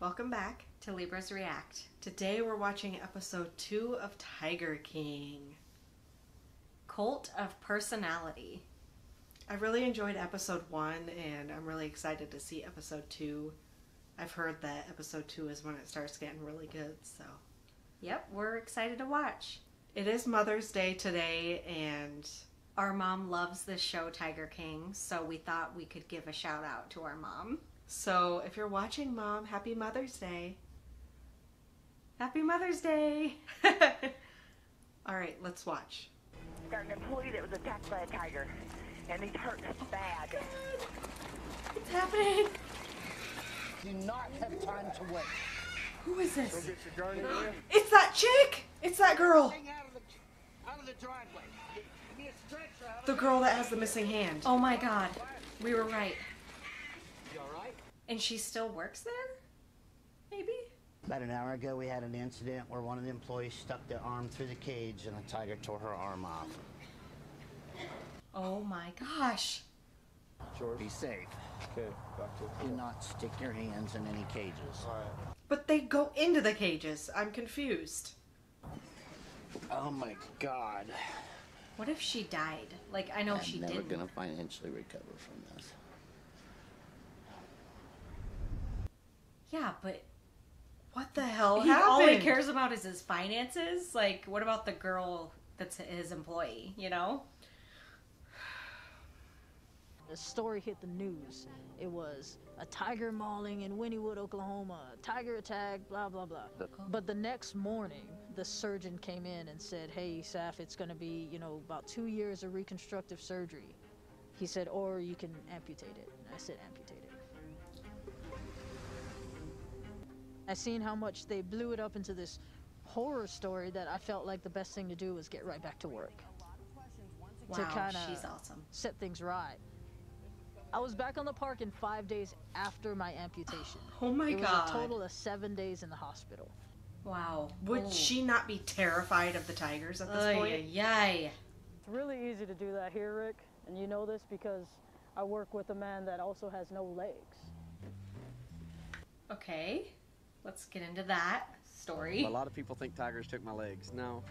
Welcome back to Libras React. Today we're watching episode 2 of Tiger King. Cult of Personality. I really enjoyed episode 1 and I'm really excited to see episode 2. I've heard that episode 2 is when it starts getting really good, so. Yep, we're excited to watch. It is Mother's Day today and our mom loves this show, Tiger King, so we thought we could give a shout out to our mom. So if you're watching, Mom, happy Mother's Day. Happy Mother's Day. All right, let's watch. Got an employee that was attacked by a tiger, and he's hurt bad. What's happening? Do not have time to wait. Who is this? Go get your gurney there. It's that chick! It's that girl! Out of the driveway. Give me a stretcher out of The girl that has the missing hand. Oh my god. We were right. You all right? And she still works there? Maybe? About an hour ago, we had an incident where one of the employees stuck their arm through the cage and a tiger tore her arm off. Oh my gosh. Sure. Be safe. Okay, gotcha. Do not stick your hands in any cages. All right. But they go into the cages. I'm confused. Oh my God. What if she died? Like, I know she I'm never didn't. gonna financially recover from this. Yeah, but What the hell all he happened? cares about is his finances. Like, what about the girl that's his employee, you know? The story hit the news. It was a tiger mauling in Wynnewood, Oklahoma, tiger attack, blah, blah, blah. But the next morning, the surgeon came in and said, hey, Saf, it's gonna be, about 2 years of reconstructive surgery. He said, or you can amputate it. And I said, amputate it. I seen how much they blew it up into this horror story that I felt like the best thing to do was get right back to work. Wow, to kind she's of awesome. set things right. I was back on the park in 5 days after my amputation. Oh my It was God. a total of 7 days in the hospital. Wow. Would she not be terrified of the tigers at this point? Yay. It's really easy to do that here, Rick, and you know this because I work with a man that also has no legs. Okay, let's get into that story. A lot of people think tigers took my legs. No,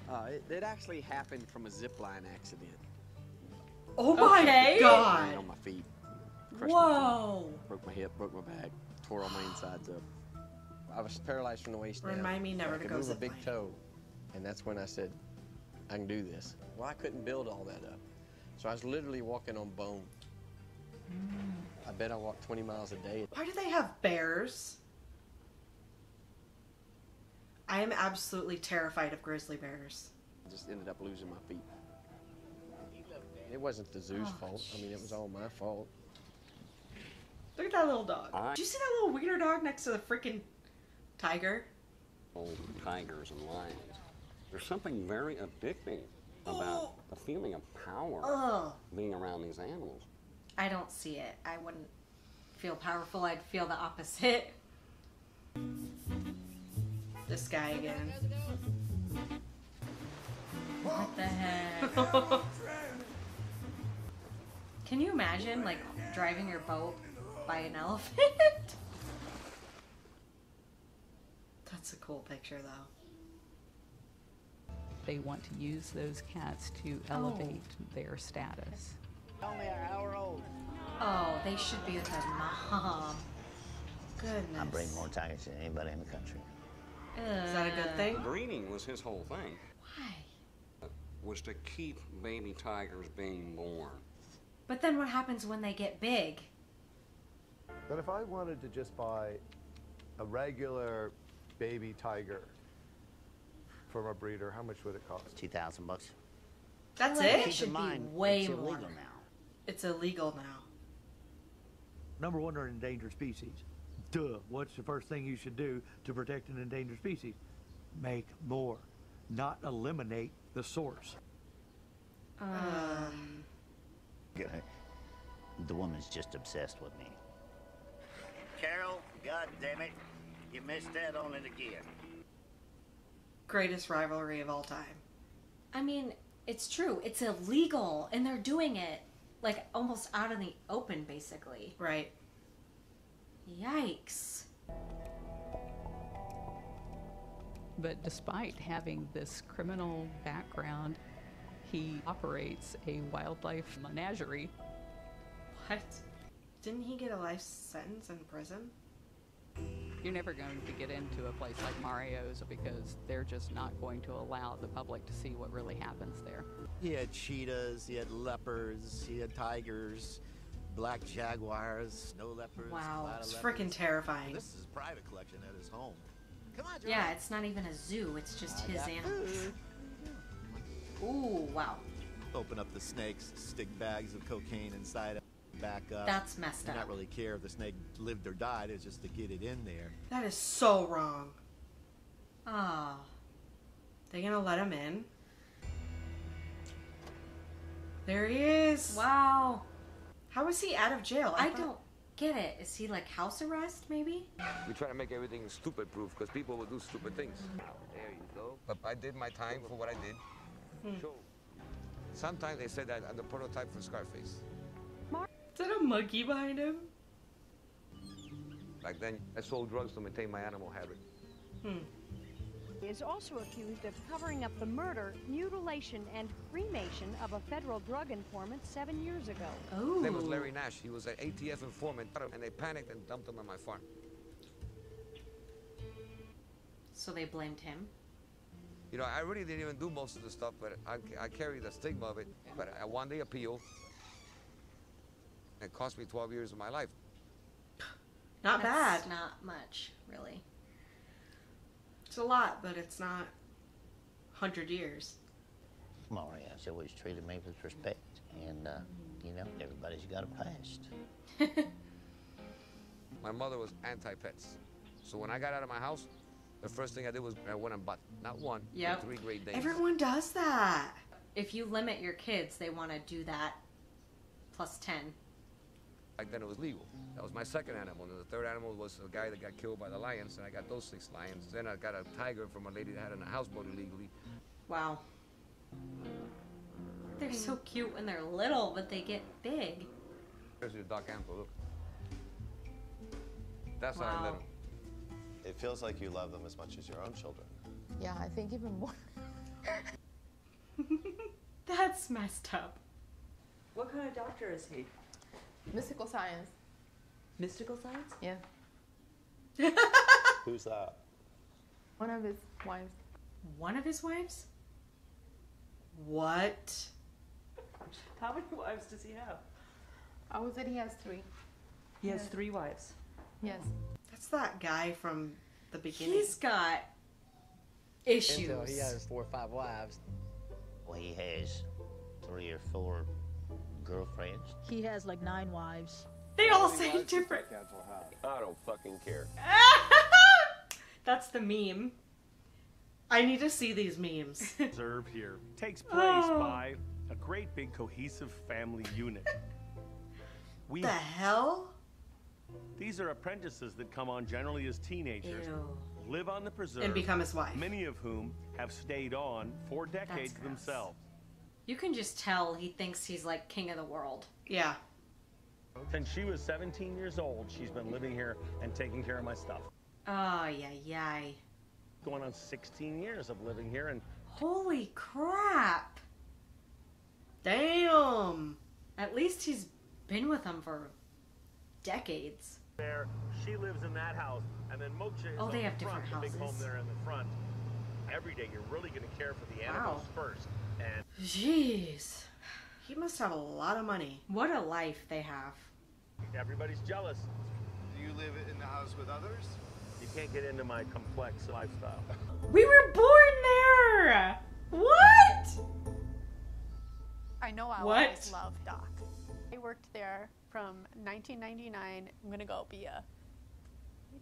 it actually happened from a zip line accident. Oh my Okay. God. On my feet. Crushed my Whoa. feet, broke my hip, broke my back, tore all my insides up. I was paralyzed from the waist down. Remind me never I to could go move a zip big lining. toe, and that's when I said, I can do this. Well, I couldn't build all that up. So I was literally walking on bone. I bet I walked 20 miles a day. Why do they have bears? I am absolutely terrified of grizzly bears. I just ended up losing my feet. It wasn't the zoo's fault. I mean, it was all my fault. Look at that little dog. Did you see that little wiener dog next to the freaking tiger? Old tigers and lions. There's something very addicting about the feeling of power being around these animals. I don't see it. I wouldn't feel powerful. I'd feel the opposite. This guy again. What the heck? Can you imagine, like, driving your boat by an elephant? That's a cool picture, though. They want to use those cats to elevate their status. Only an hour old. Oh, they should be with their mom. Goodness. I breed more tigers than anybody in the country. Is that a good thing? Breeding was his whole thing, Why? was to keep baby tigers being born. But then what happens when they get big? But if I wanted to just buy a regular baby tiger from a breeder, how much would it cost? $2,000. That's Like, it? it Keep should in be mind, way it's more. illegal now. It's illegal now. Number one, they're an endangered species. Duh. What's the first thing you should do to protect an endangered species? Make more, not eliminate the source. The woman's just obsessed with me. Carol, God damn it, you missed that on it again. Greatest rivalry of all time. I mean, it's true. It's illegal, and they're doing it, like, almost out in the open, basically. Right. Yikes. But despite having this criminal background, he operates a wildlife menagerie. What? Didn't he get a life sentence in prison? You're never going to get into a place like Mario's because they're just not going to allow the public to see what really happens there. He had cheetahs, he had leopards, he had tigers, black jaguars, snow leopards. Wow, it's leopards. freaking terrifying. This is his private collection at his home. Come on, Joe. Yeah, it's not even a zoo, it's just his animals. Ooh, wow. Open up the snakes, stick bags of cocaine inside it, back up. That's messed up. Not really care if the snake lived or died, it's just to get it in there. That is so wrong. Ah. They gonna let him in? There he is. Wow. How is he out of jail? I don't get it. Is he like house arrest, maybe? We try to make everything stupid proof because people will do stupid things. There you go. But I did my time for what I did. Sure. Sometimes they said that I'm the prototype for Scarface. Is that a monkey behind him? Back then, I sold drugs to maintain my animal habit. He is also accused of covering up the murder, mutilation, and cremation of a federal drug informant 7 years ago. Oh. His name was Larry Nash. He was an ATF informant, and they panicked and dumped him on my farm. So they blamed him? You know, I really didn't even do most of the stuff, but I carry the stigma of it. But I won the appeal. It cost me 12 years of my life. Not That's bad. Not much, really. It's a lot, but it's not 100 years. Maria's always treated me with respect, and, you know, everybody's got a past. My mother was anti-pets. So when I got out of my house, the first thing I did was I went and bought not one, but 3 Great Danes. Everyone does that. If you limit your kids, they want to do that plus 10. Back then it was legal. That was my second animal. And the third animal was a guy that got killed by the lions, and I got those 6 lions. Then I got a tiger from a lady that had in a houseboat illegally. Wow. They're so cute when they're little, but they get big. There's your duck antler, look. That's how I let them. It feels like you love them as much as your own children. Yeah, I think even more. That's messed up. What kind of doctor is he? Mystical science. Mystical science? Yeah. Who's that? One of his wives. One of his wives? What? How many wives does he have? I would say he has 3. He has 3 wives. Yes. That's that guy from the beginning. He's got issues. Until he has 4 or 5 wives. Well, he has 3 or 4 girlfriends. He has like 9 wives. They all say different. I don't fucking care. That's the meme. I need to see these memes. Observed here takes place by a great big cohesive family unit. The hell? These are apprentices that come on generally as teenagers, Ew. live on the preserve, And become his wife. Many of whom have stayed on for decades gross. themselves. You can just tell he thinks he's like king of the world. Yeah. Since she was 17 years old, she's been living here and taking care of my stuff. Oh, yeah. Going on 16 years of living here, and Holy crap. Damn. At least he's been with them for decades. there, she lives in that house, and then Moksha is Oh, they on have the front, different the big home houses. there in the front. Every day, you're really going to care for the animals first, and Jeez. He must have a lot of money. What a life they have. everybody's jealous. Do you live in the house with others? You can't get into my complex lifestyle. We were born there! What? I know I What? always loved Doc. I worked there from 1999. I'm gonna go be a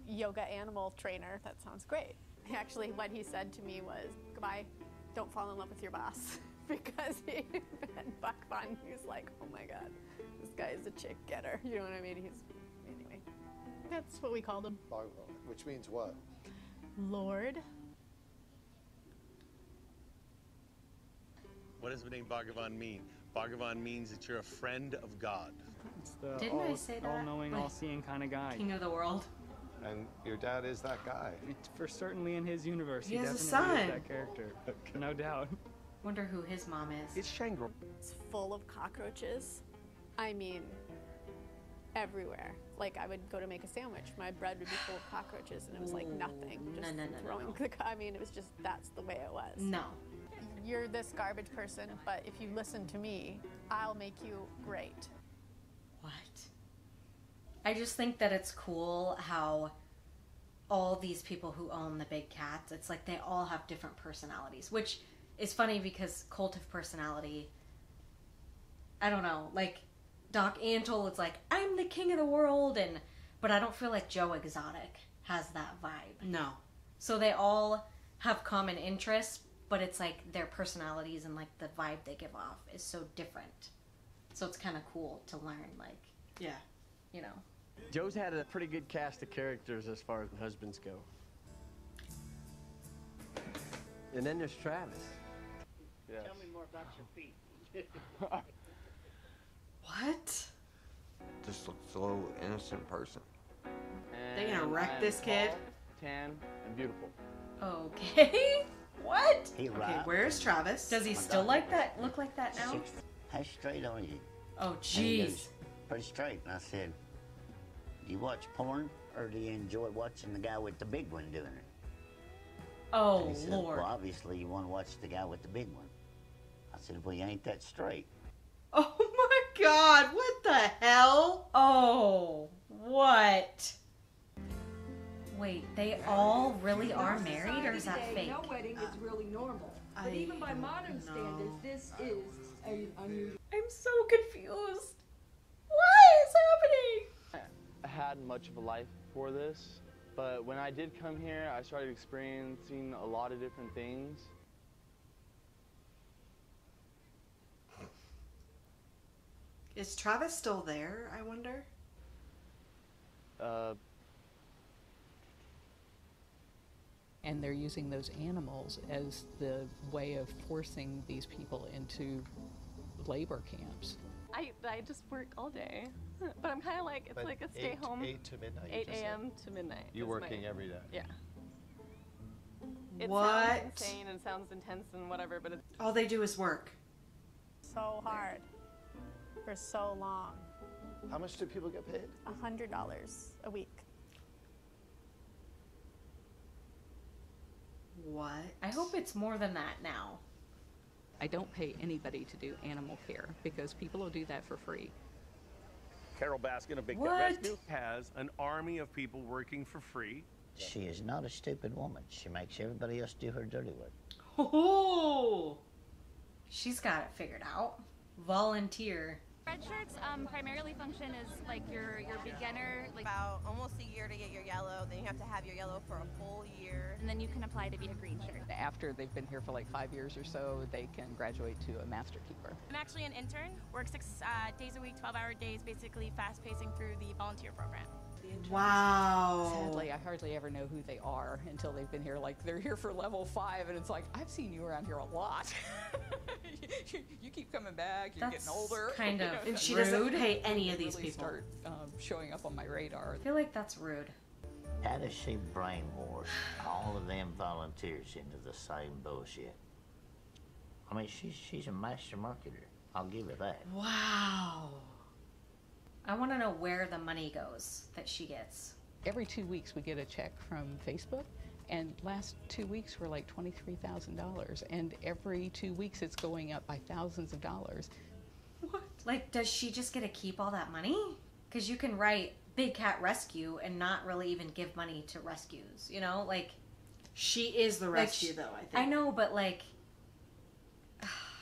yoga animal trainer. That sounds great. Actually, what he said to me was, goodbye, don't fall in love with your boss. Because he'd been Buck Fun. He was like, oh my God, this guy is a chick getter. You know what I mean? Anyway, that's what we called him. Which means what? Lord. What does the name Bhagavan mean? Bhagavan means that you're a friend of God. It's the Didn't I say that? all-knowing, Like, all-seeing kind of guy. King of the world. And your dad is that guy. For certainly in his universe, He he has a definitely son. is that character. No doubt. Wonder who his mom is. It's Shangri. It's full of cockroaches. I mean, everywhere. Like, I would go to make a sandwich, my bread would be full of cockroaches, and it was like nothing. Just throwing I mean, it was just, that's the way it was. No. You're this garbage person, but if you listen to me, I'll make you great. What? I just think that it's cool how all these people who own the big cats, it's like they all have different personalities, which is funny because Cult of Personality, I don't know, like Doc Antle, it's like, I'm the king of the world, but I don't feel like Joe Exotic has that vibe. No. So they all have common interests, but it's like their personalities and like the vibe they give off is so different. So it's kind of cool to learn, like, yeah, you know. Joe's had a pretty good cast of characters as far as husbands go. And then there's Travis. Yes. Tell me more about your feet. What? Just looks a little innocent person. They gonna wreck this kid? Tall, tan, and beautiful. Okay. What? He Okay, right. where's Travis? Does he still look like that now? How straight are you? Oh, And he jeez. goes, pretty straight. And I said, do you watch porn or do you enjoy watching the guy with the big one doing it? Oh, And he said, Lord. well, obviously you want to watch the guy with the big one. I said, well, you ain't that straight. Oh my God, what the hell? Oh, what? Wait, they all really are married, or is that fake? No wedding is really normal. But even by modern standards, this is an unusual. I'm so confused. What is happening? I had much of a life before this, but when I did come here, I started experiencing a lot of different things. Is Travis still there, I wonder? And they're using those animals as the way of forcing these people into labor camps. I just work all day, but I'm kind of like, it's But like a stay home. 8 to midnight. you 8 just said. a.m. to midnight. You're is working my, every day. Yeah. It What? sounds insane and sounds intense and whatever, but it's All they do is work. So hard. For so long. How much do people get paid? $100 a week. What? I hope it's more than that now. I don't pay anybody to do animal care because people will do that for free. Carol Baskin of Big Cat What? Rescue has an army of people working for free. She is not a stupid woman. She makes everybody else do her dirty work. Oh, she's got it figured out. Volunteer. Red shirts primarily function as like your beginner, like about almost a year to get your yellow. Then you have to have your yellow for a full year, and then you can apply to be a green shirt. After they've been here for like 5 years or so, they can graduate to a master keeper. I'm actually an intern. Work 6 days a week, 12-hour days, basically fast-pacing through the volunteer program. Wow. Sadly, I hardly ever know who they are until they've been here. Like, they're here for level 5, and it's like, I've seen you around here a lot. you keep coming back, you're That's getting older. kind of And she rude. doesn't pay any of They these really people. start showing up on my radar. I feel like that's rude. How does she brainwash all of them volunteers into the same bullshit? I mean, she's a master marketer. I'll give her that. Wow. I want to know where the money goes that she gets. Every 2 weeks we get a check from Facebook, and last 2 weeks were like $23,000, and every 2 weeks it's going up by thousands of dollars. What? Like, does she just get to keep all that money? Because you can write Big Cat Rescue and not really even give money to rescues, you know? Like, She is the rescue, though, I think. I know, but like,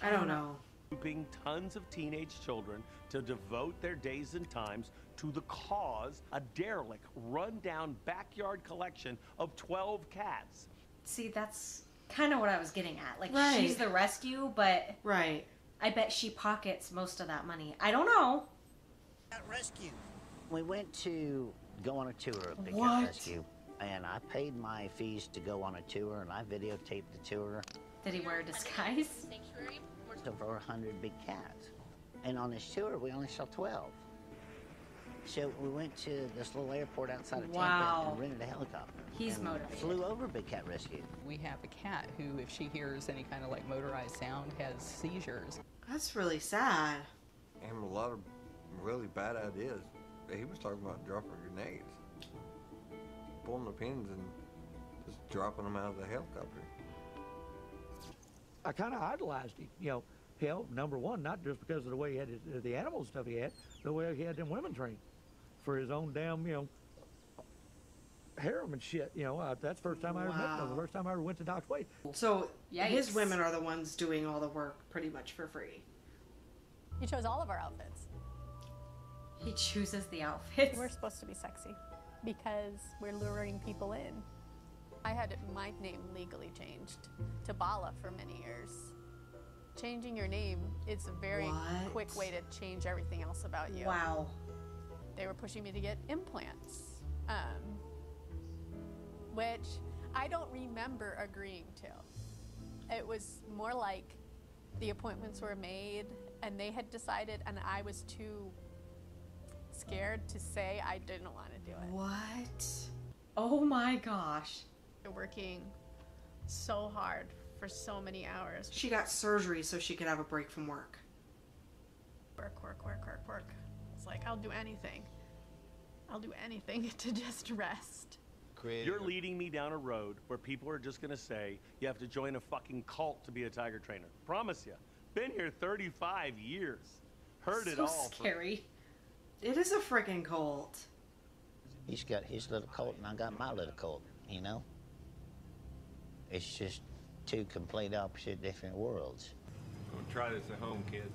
I don't know. Grouping tons of teenage children to devote their days and times to the cause, a derelict, run-down backyard collection of 12 cats. see, that's kind of what I was getting at. Like, Right. she's the rescue, but Right. I bet she pockets most of that money. I don't know. Rescue. We went to go on a tour of Big Cat What? Rescue, and I paid my fees to go on a tour, and I videotaped the tour. Did he wear a disguise? Over 100 big cats. And on this tour, we only saw 12. So we went to this little airport outside of Wow. Tampa and rented a helicopter. He's and motivated. Flew over Big Cat Rescue. We have a cat who, if she hears any kind of like motorized sound, has seizures. That's really sad. And a lot of really bad ideas. He was talking about dropping grenades. Pulling the pins and just dropping them out of the helicopter. I kind of idolized him, you know. Hell, number one, not just because of the way he had the animal stuff he had, the way he had them women trained for his own damn, you know, harem and shit. You know, that's the first time I ever met them. The first time I ever went to Doc's Way. So his Yikes. women are the ones doing all the work pretty much for free. He chose all of our outfits. He chooses the outfits. We're supposed to be sexy because we're luring people in. I had my name legally changed to Bala for many years. Changing your name is a very quick way to change everything else about you. Wow. They were pushing me to get implants, which I don't remember agreeing to. It was more like the appointments were made and they had decided, and I was too scared to say I didn't want to do it. What? Oh my gosh. They're working so hard for so many hours. She got surgery so she could have a break from work. Work. It's like, I'll do anything. I'll do anything to just rest. You're leading me down a road where people are just going to say you have to join a fucking cult to be a tiger trainer. Promise you. Been here 35 years. Heard it So all. scary. It is a freaking cult. He's got his little cult and I got my little cult, you know? It's just two complete opposite different worlds. Don't try this at home, kid.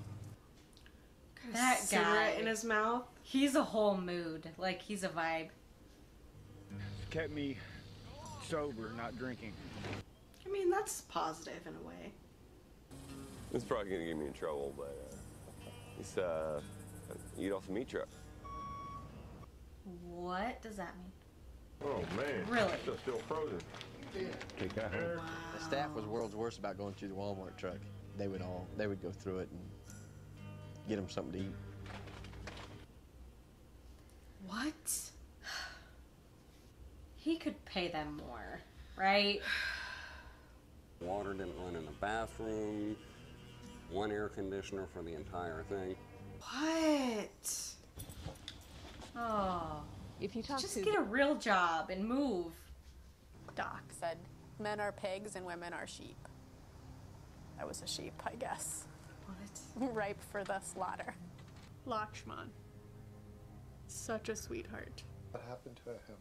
That Cigarette guy in his mouth. He's a whole mood. Like, he's a vibe. It's kept me sober, not drinking. I mean, that's positive in a way. It's probably gonna get me in trouble, but it's eat off the meat truck. What does that mean? Oh man. Really? It's still frozen. Take that home. The staff was world's worst about going through the Walmart truck. They would go through it and get them something to eat. What? He could pay them more, right? Water didn't run in the bathroom. One air conditioner for the entire thing. What? Oh. If you talk Just to get a real job and move. Doc said, men are pigs and women are sheep. I was a sheep, I guess. What? Ripe for the slaughter. Lakshman. Such a sweetheart. What happened to him?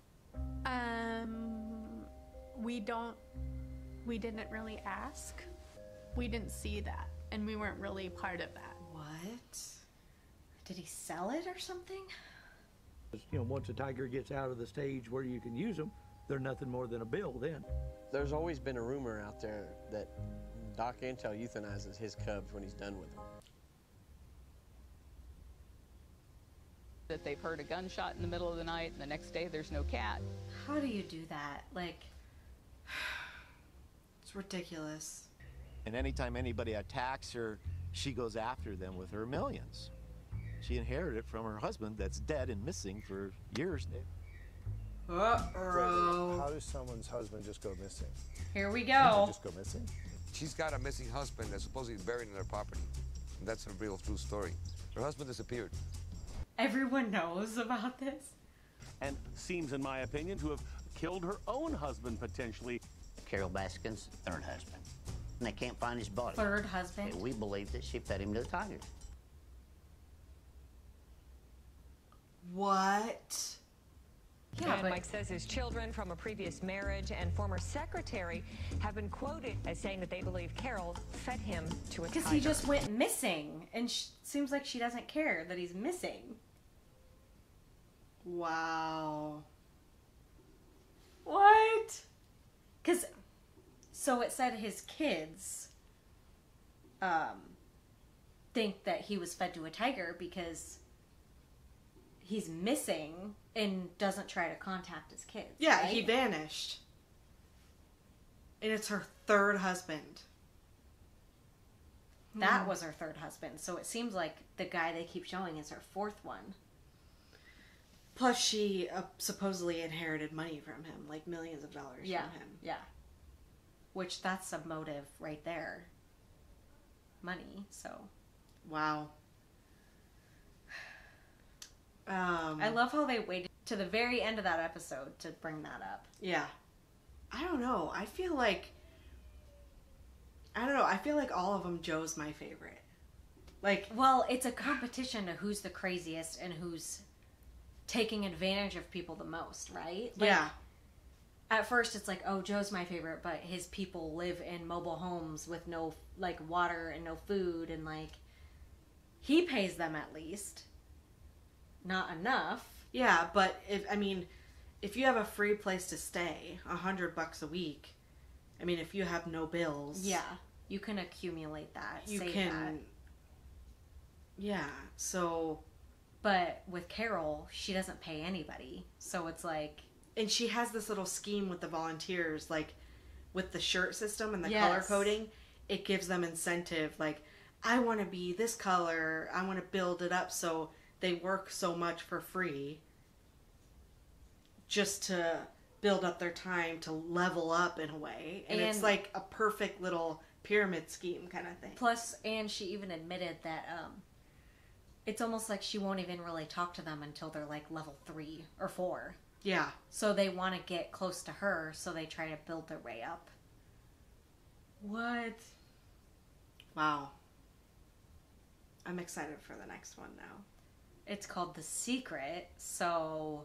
We didn't really ask. We didn't see that, and we weren't really part of that. What? Did he sell it or something? You know, once a tiger gets out of the stage where you can use them, they're nothing more than a bill then. There's always been a rumor out there that Doc Antle euthanizes his cubs when he's done with them. that they've heard a gunshot in the middle of the night and the next day there's no cat. How do you do that? Like, it's ridiculous. And anytime anybody attacks her, she goes after them with her millions. She inherited it from her husband that's dead and missing for years now. Uh-oh. How does someone's husband just go missing? Here we go. Just go missing? She's got a missing husband that's supposedly buried in her property. And that's her real true story. Her husband disappeared. Everyone knows about this. And seems, in my opinion, to have killed her own husband potentially. Carol Baskin's third husband. And they can't find his body. Third husband? And we believe that she fed him to the tigers. What? Yeah, and but Mike says his children from a previous marriage and former secretary have been quoted as saying that they believe Carol fed him to a tiger. because he just went missing, and seems like she doesn't care that he's missing. Wow. What? Because, so it said his kids think that he was fed to a tiger because he's missing and doesn't try to contact his kids. Yeah, right? he vanished. And it's her third husband. That was her third husband, so it seems like the guy they keep showing is her fourth one. Plus, she supposedly inherited money from him, like millions of dollars from him. Yeah. Which, that's a motive right there. Money, so. Wow. I love how they waited to the very end of that episode to bring that up. Yeah. I don't know. I feel like all of them, Joe's my favorite. Like, well, it's a competition to who's the craziest and who's taking advantage of people the most, right? Like, yeah. At first, it's like, oh, Joe's my favorite, but his people live in mobile homes with no, like, water and no food, and, like, he pays them at least. Not enough. Yeah, but if you have a free place to stay, $100 a week, I mean, if you have no bills. Yeah, you can accumulate that. You save can. That. Yeah, so. But with Carol, she doesn't pay anybody. So it's like. And she has this little scheme with the volunteers, like with the shirt system and the color coding. It gives them incentive. Like, I want to be this color. I want to build it up. So they work so much for free just to build up their time to level up in a way. And it's like a perfect little pyramid scheme kind of thing. Plus, and she even admitted that it's almost like she won't even really talk to them until they're like level 3 or 4. Yeah. So they want to get close to her, so they try to build their way up. What? Wow. I'm excited for the next one now. It's called The Secret, so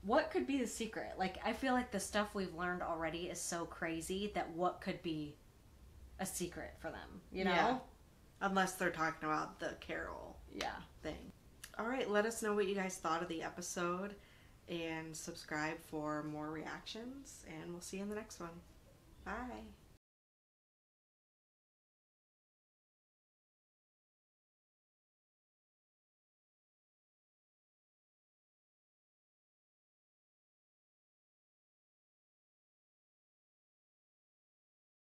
what could be the secret? Like, I feel like the stuff we've learned already is so crazy that what could be a secret for them, you know? Yeah. Unless they're talking about the Carol thing. All right, let us know what you guys thought of the episode and subscribe for more reactions, and we'll see you in the next one. Bye.